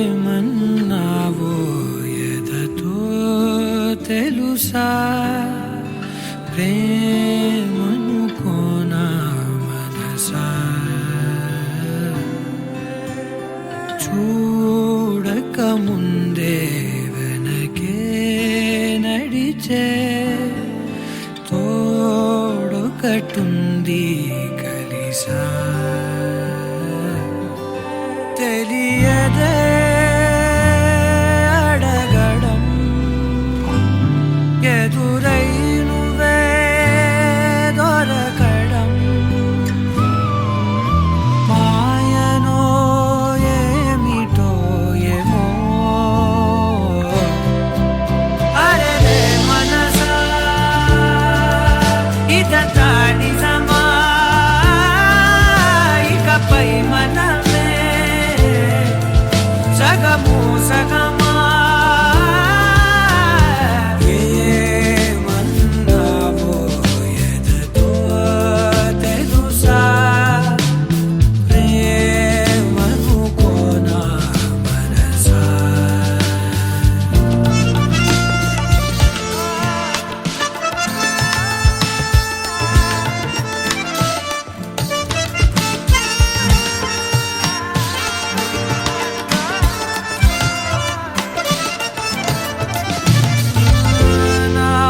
ఏమన్నావో ఎదతో తెలుసా ప్రేమనుకోనా మనసా చూడక ముందే వెనకే నడిచే తోడొకటుంది కలిసా తెలియదే అడగడం ఎదురై నువ్వే దొరకడం మాయనో ఏమిటో ఏమో అరే మనసా ఇదంతా నిజమా ఇకపై మనమే సగము సగమా ఏమన్నావో ఎదతో తెలుసా ప్రేమనుకోనా మనసా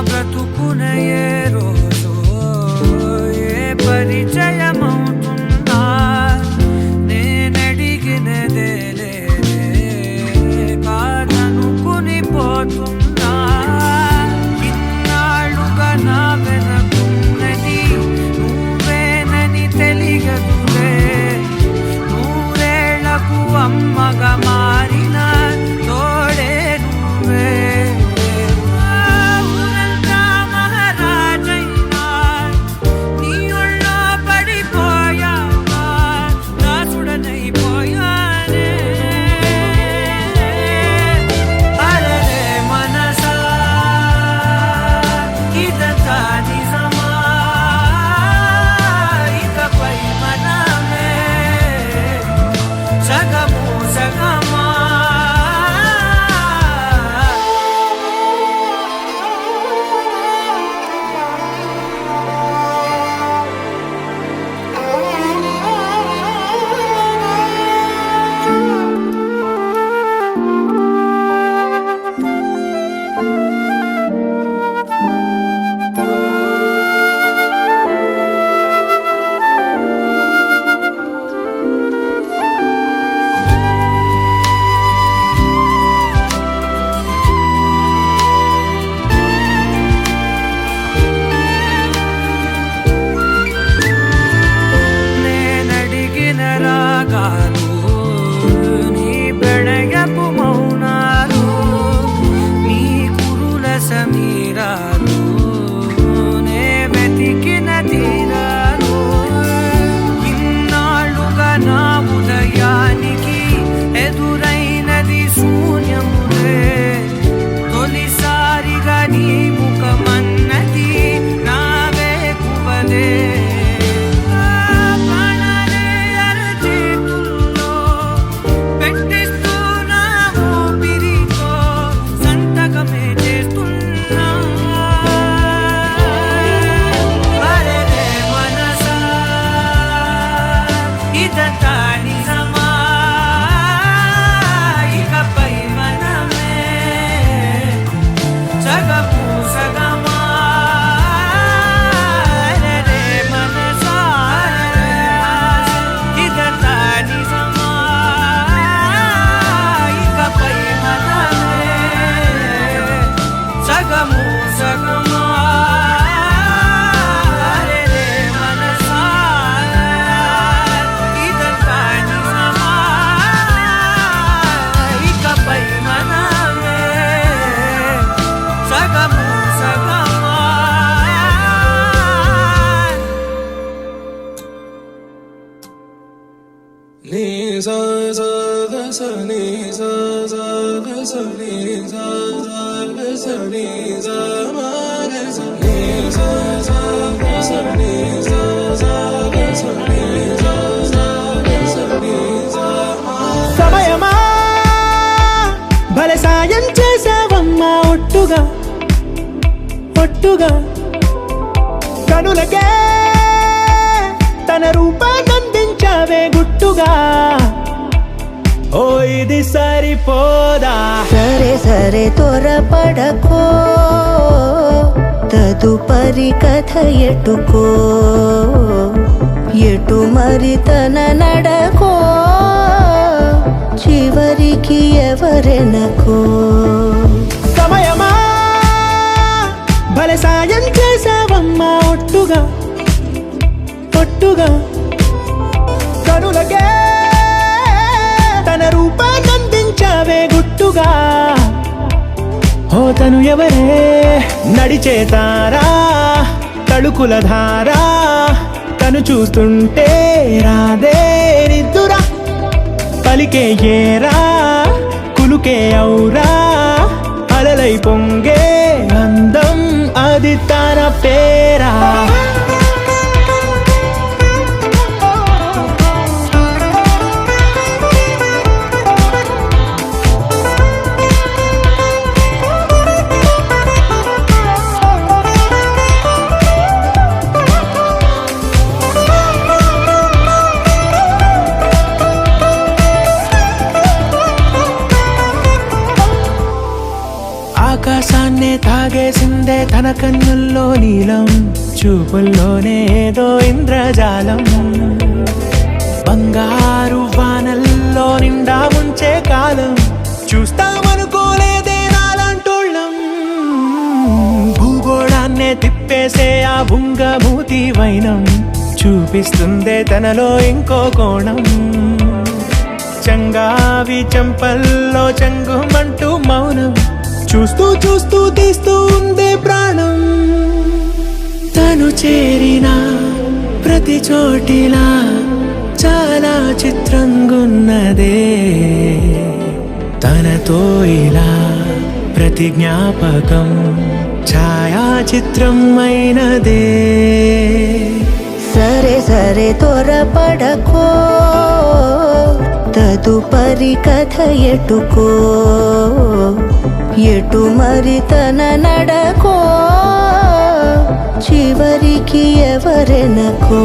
బ్రతుకునే ఏ రోజు ఏ పరిచయమవుతున్నా నేనడిగినదే లేదే కాదనుకుని పోతున్నా ఇన్నాళ్ళుగా నా వెనకున్నది నువ్వేనని తెలియదులే నూరేళ్లకు అమ్మగా మారిన తోడే నువ్వే నీ ప్రణయపు మౌనాలు నీ కురుల సమీరాలు నే వెతికిన తీరాలు ఇన్నాళ్ళుగా నా ఉదయానికి ఎదురైనది శూన్యములే తొలిసారిగా నీ ముఖమన్నది నావే కువలే సమయమా భలే సాయం చేసావమ్మా ఒట్టుగా ఒట్టుగా కనులకే తన రూపాన్నందించావే గుట్టుగా ఓ ఇది సరిపోదా సరే సరే త్వరపడకో తదుపరి కథ ఎటుకో ఎటు మరి తన నడకో చివరికి ఎవరెనకో సమయమా భలే సాయం చేసావమ్మా ఒట్టుగా ఒట్టుగా కనులకే తన రూపాన్నందించావే గుట్టుగా ఓ తను ఎవరే నడిచే తారా తళుకుల ధారా తను చూస్తుంటే రాదే నిద్దురా పలికే ఏరా కులుకే ఔరా అలలై పొంగే అందం అది తన పేరా ఆకాశాన్నే తాగేసిందే తన కన్నుల్లో నీలం చూపుల్లోనే ఏదో ఇంద్రజాలం బంగారు వానల్లో నిండా ముంచే కాలం చూస్తామనుకోలేదే నాలంటోళ్ళం భూగోళాన్నే తిప్పేసే ఆ బుంగమూతి వైనం చూపిస్తుందే తనలో ఇంకో కోణం చంగావి చంపల్లో చంగుమంటూ మౌనం చూస్తూ చూస్తూ తీస్తూ ఉందే ప్రాణం తను చేరిన ప్రతి చోటిలా చాలా చిత్రంగున్నదే తనతో ఇలా ప్రతి జ్ఞాపకం ఛాయాచిత్రం అయినదే సరే సరే త్వరపడకో తదుపరి కథ ఎటుకో ఎటు మరి తన నడకో చివరికి ఎవరెనకో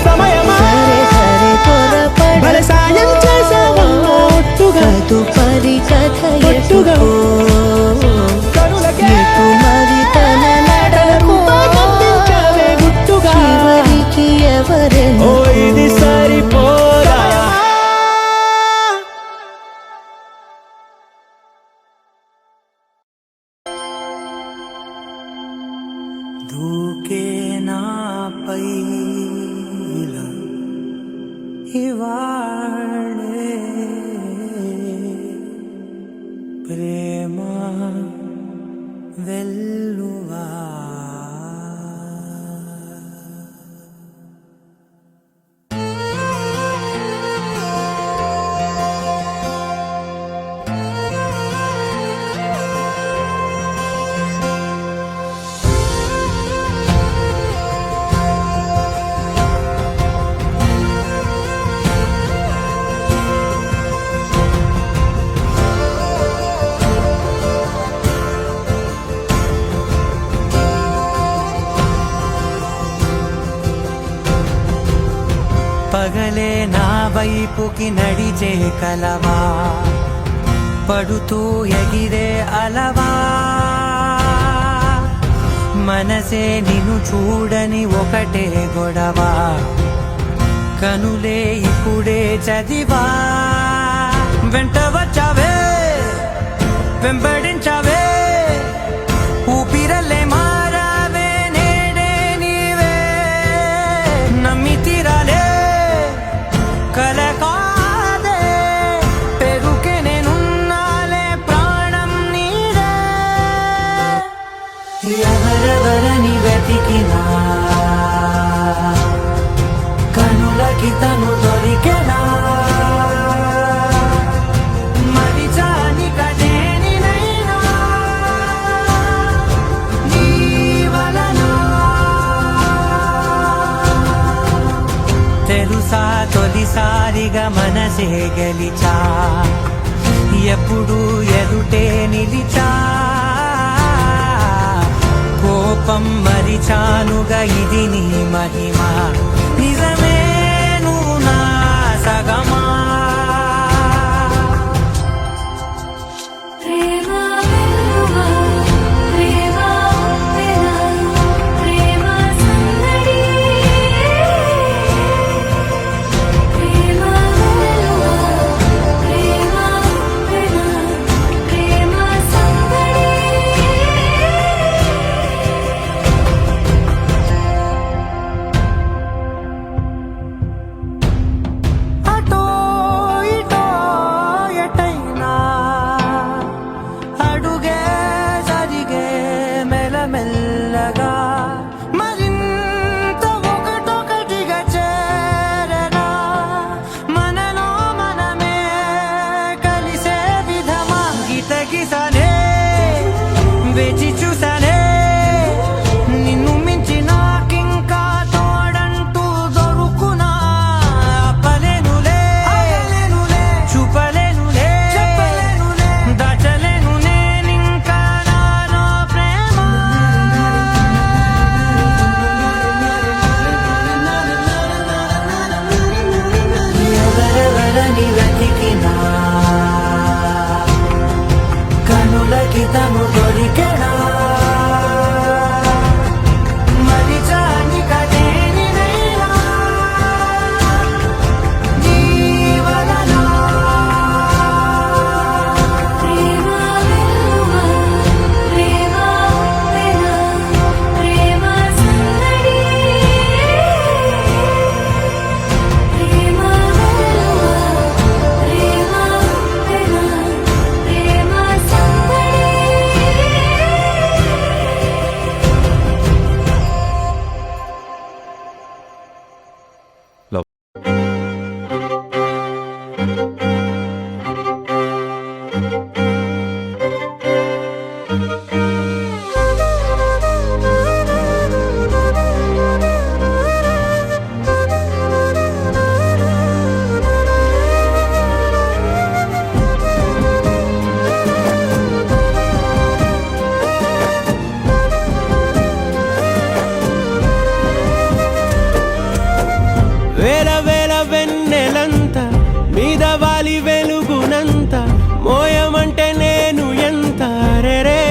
సమయమా సరే సరే భలే సాయం చేసావమ్మా ఒట్టుగా తదుపరి కథ ఒట్టుగా ఎటుకో కనులకే ఎటు మరి తన నడకో రూపాన్నందించావే గుట్టుగా చివరికి ఓ ఎవరెనకో ఇది సరిపోదా దూకే నాపై ఇలా ఇవాళే ప్రేమ వెల్లువా పగలే నా వైపుకి నడిచే కలవా పడుతూ ఎగిరే అలవా మనసే నిన్ను చూడని ఒకటే గొడవ కనులే ఇప్పుడే చదివా వెంట వచ్చావే వెంబడించావే ఊపిరల్లే మారావే నేడే నీవే నమ్మి తీరాలే కలకాదే పెరుకే నేనున్నాలే ప్రాణం నీదే ఎవరెవరని వెతికినా కనులకి తను దొరికెనా మరిచాని కదేనినైనా నీ వలన తెలుసా తొలిసారిగా మనసే గెలిచా ఎప్పుడు ఎదుటే నిలిచా కోపం మరిచానుగా ఇది నీ మహిమ నిజమే నువ్వు నా సగమా అటో ఇటో ఎటైనా అడుగే జరిగే మెల్లమెల్లగా మరింత ఒకటొకటిగా చేరనా మనలో మనమే కలిసే విధమా గితగిసనే వేచి చూసానే నిన్ను మించి నాకింకా తోడంటూ దొరుకునా ఆపలేనులే చూపలేనులే దాచలేను నేనింకా నాలో ప్రేమ ఎవరెవరని వెతికినా కనులకి తను దొరికెనా మరిచాని కదేనినైనా జీవనలో వేల వేల వెన్నెలంత మీద వాలి వెలుగునంత మోయమంటే నేను ఎంత రెరే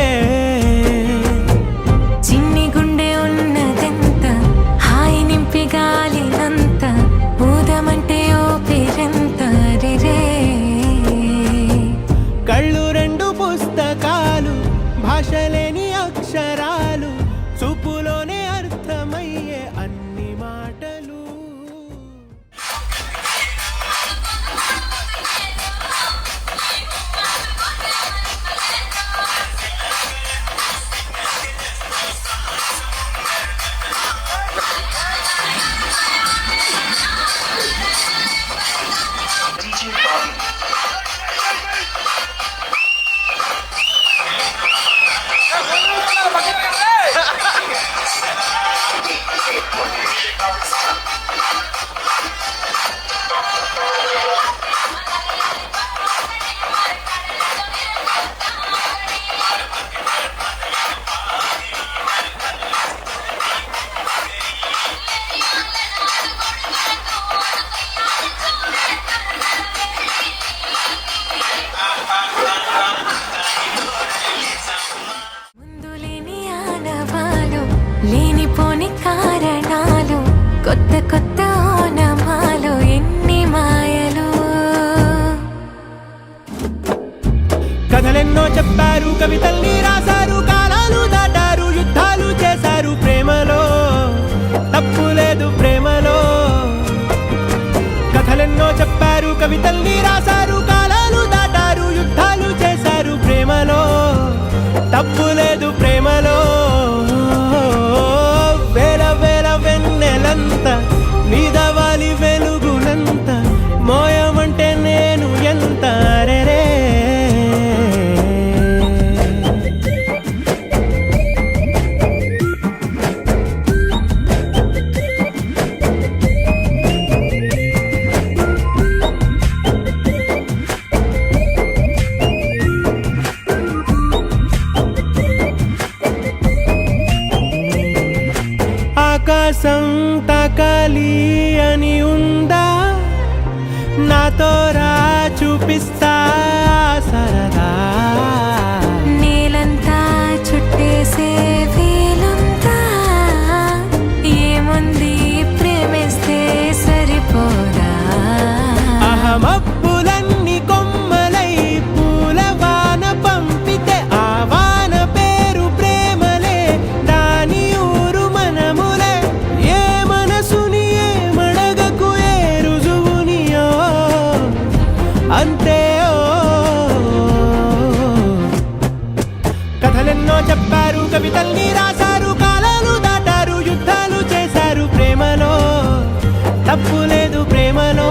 చిన్ని గుండె ఉన్నదెంత హాయి నింపి గాలినంత ఊదమంటే ఓ పేరెంత రే కళ్ళు రెండు పుస్తకాలు భాష లేని అక్షరాలు చూపులోనే అర్థమయ్యే అన్ని మాటలు ముందు లేని ఆనవాలు లేనిపోని కారణాలు కొత్త కొత్త ఓనమాలు ఎన్ని మాయలు కథలెన్నో చెప్పారు కవితల్ని రాశారు కాలాలు దాటారు యుద్ధాలు చేశారు ప్రేమలో తప్పు లేదు ప్రేమలో కథలెన్నో చెప్పారు కవితల్ని రాశారు కాలాలు దాటారు యుద్ధాలు చేశారు ప్రేమలో తప్పు లేదు ప్రేమలో వేల వేల వెన్నెలంత మీద వాలి వెలుగునంత మోయమంటే నేను ఎంత రెరే కావాలి అని ఉందా నాతో రా చూపిస్తా సరదా నేలంతా చుట్టేసే వీలుందా ఏముంది ప్రేమిస్తే సరిపోదా అహమప్పులన్నీ కొమ్మలై పూలవాన పంపితే ఆ వాన పేరు ప్రేమలే దాని ఊరు మనములే ఏ మనసుని ఏ మడగకు ఏ రుజువునియో అంతే కథలెన్నో చెప్పారు కవితల్ని రాశారు కాలాలు దాటారు యుద్ధాలు చేశారు ప్రేమలో తప్పు లేదు ప్రేమలో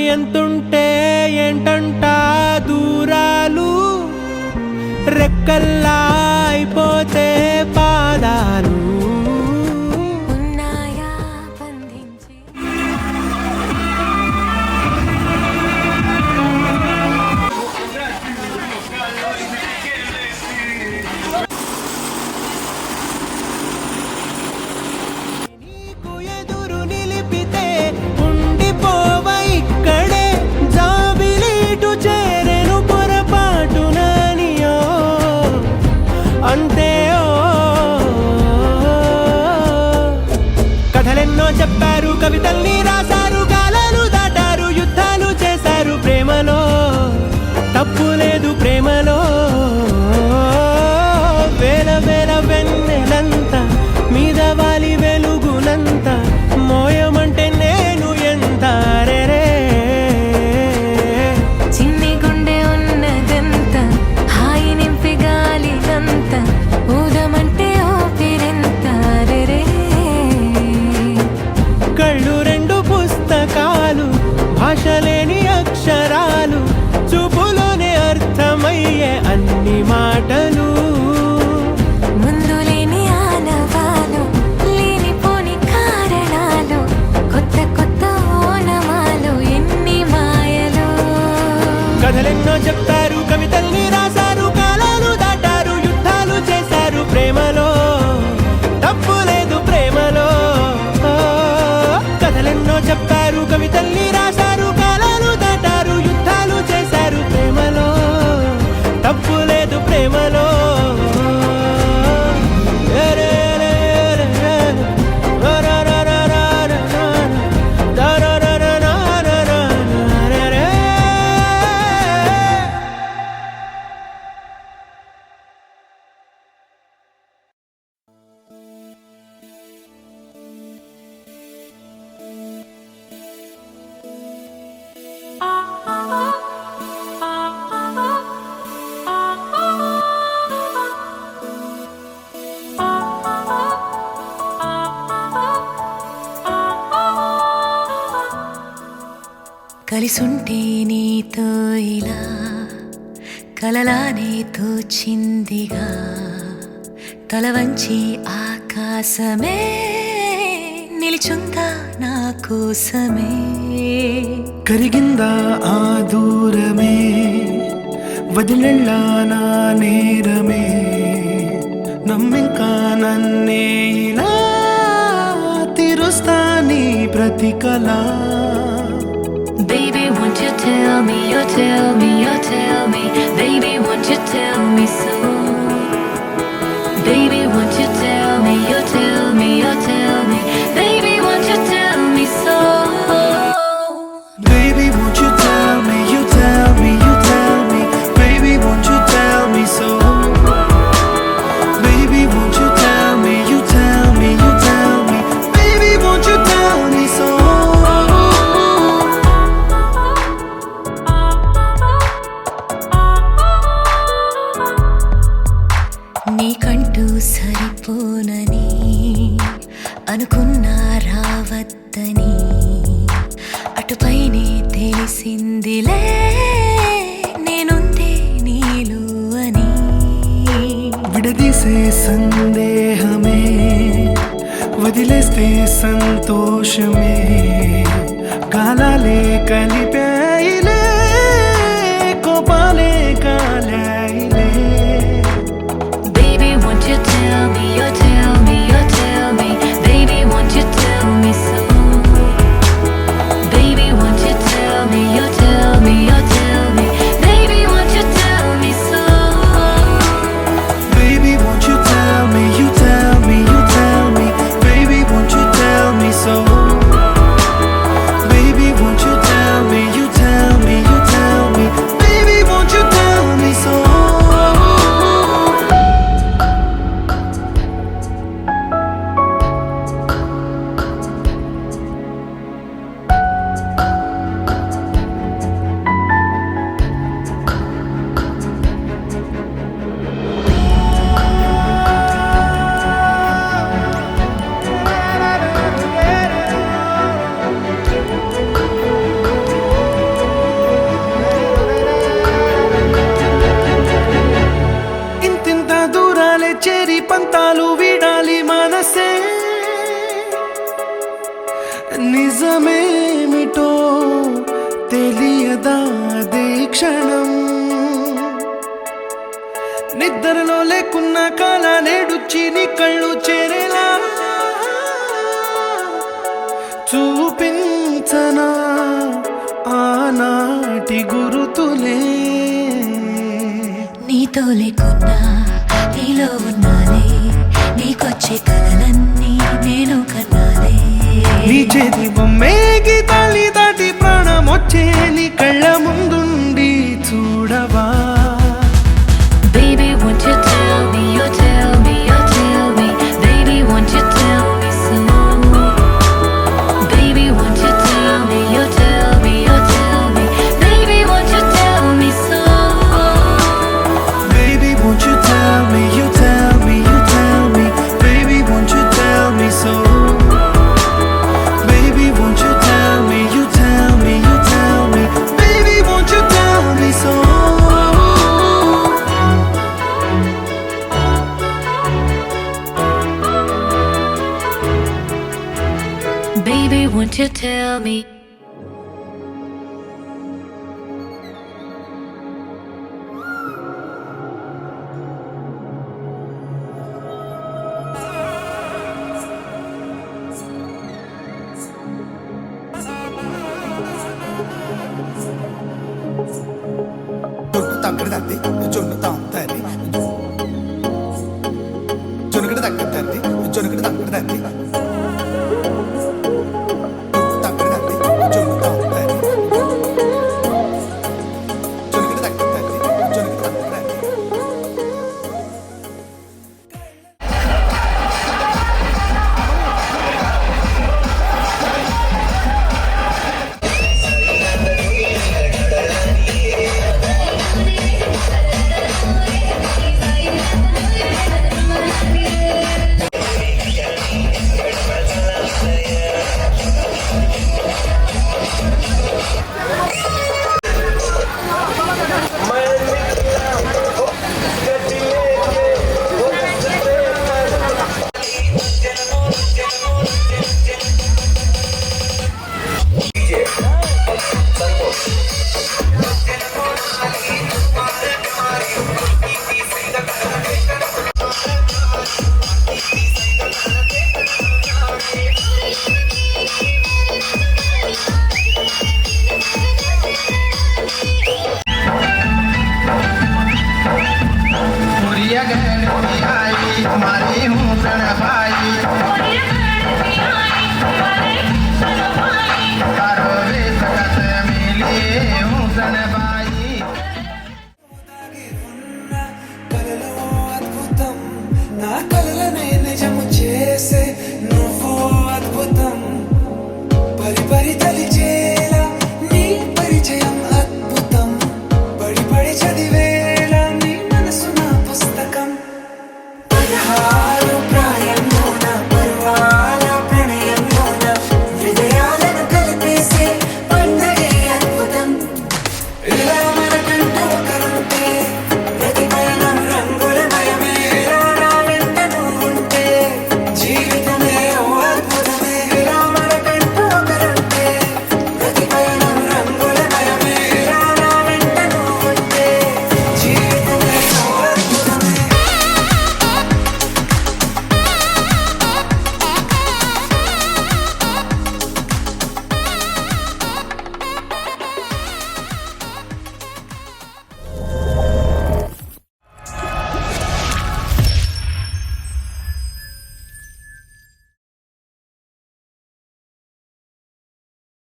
ఎంతుంటే ఏంటంట దూరాలు రెక్కల్లా అయిపోతే పాదాలు ఉన్నాయా బంధించి నీకు ఎదురు నిలిపితే ఉండిపోవ ఇక్కడే జాబిలీటు చేరెను పొరపాటుననియో అంతే కథలెన్నో చెప్పారు కవితల్ని రాశారు కాలాలు దాటారు యుద్ధాలు చేశారు ప్రేమలో తప్పు లేదు ప్రేమలో వేల వేల వెన్నెలంత మీద వాలి వెలుగునంత మోయమంటే నేను ఎంత రే చిన్ని గుండె ఉన్నదంత హాయి నింపి గాలినంత ఊదమంటే ఊపిరెంత రే కళ్ళు రెండు పుస్తకాలు భాష లేని అక్షరాలు చూపులోనే అర్థమయ్యే అన్ని మాటలు ముందు లేని ఆనవాలు లేనిపోని కారణాలు కొత్త కొత్త ఓనమాలు ఎన్ని మాయలు కథలెన్నో చెప్తారు కవితల్ని రాశారు కాలాలు దాటారు యుద్ధాలు చేశారు ప్రేమలో తప్పు లేదు ప్రేమలో కథలెన్నో చెప్తారు కవితల్ని రాశారు కాలాలు దాటారు యుద్ధాలు చేశారు ప్రేమలో తప్పు లేదు ప్రేమలో కలిసుంటే నీతో ఇలా కలలానే తోచిందిగా తల వంచి ఆకాశమే నిలిచుందా నా కోసమే కరిగిందా ఆ దూరమే వదిలెళ్ళా నా నేరమే నమ్మింకా నన్నే ఇలా తీరుస్తా నీ ప్రతి కళ Baby, won't you tell me, you tell me, you tell me Baby, won't you tell me so Baby, won't you tell me, you tell me, you tell me Baby, won't you tell me so Baby, won't you tell me, you tell me, you tell me Baby, won't you tell me so Baby, won't you tell me, you tell me, you tell me Baby, won't you tell me so నీకంటూ సరిపోనని అనుకున్నా రావద్దని అటుపైనే తెలిసిందిలే నేనుంది విడదీసే సందేహమే వదిలేస్తే సంతోషమే కాలాలే కలిపాయిలే కోపాలే కాలాయిలే Baby, won't you tell me, you tell me, you tell me. Baby, won't you tell me so? Baby, won't you tell me, you tell me, you tell me. Baby, won't you tell me so? Baby, won't you tell me, you tell me, you tell me. Baby, won't you tell me so? Baby, won't you tell me, you tell me, you tell me. Baby, won't you tell me so? ఇంతింత దూరాలే చేరి పంతాలు వీడాలి మనసే నిజమేమిటో తెలియదా అదే క్షణం నిద్రలో లేకున్న కాల నేడుచ్చి నీ కళ్ళు చేరేలా చూపించనా ఆనాటి గురుతులే నీతో లేకున్నా నీలో ఉన్నాలే నీకొచ్చే కలలన్నీ నేను కన్నాలే నీ చేతి బొమ్మే గీతాలి దాటి ప్రాణం వచ్చే నీ కళ్ళ ముందుండి చూడవా Baby, won't you tell me, you tell me, you tell me. Baby, won't you tell me so? Baby, won't you tell me, you tell me, you tell me. Baby, won't you tell me so? Baby, won't you tell me, you tell me, you tell me. Baby, won't you tell me so? Baby, won't you tell me, you tell me, you tell me. Baby, won't you tell me so? Baby, won't you tell me? జొన్ను తగ్గడదండి జొన్ను తాగుతాది జొనుగడ తగ్గదండి జొనుగడ తగ్గడదండి జొన్ను తగ్గడదండి జొన్ను తాగుతాది జొనుగడ తగ్గదండి జొనుగడ తగ్గడండి Maria, que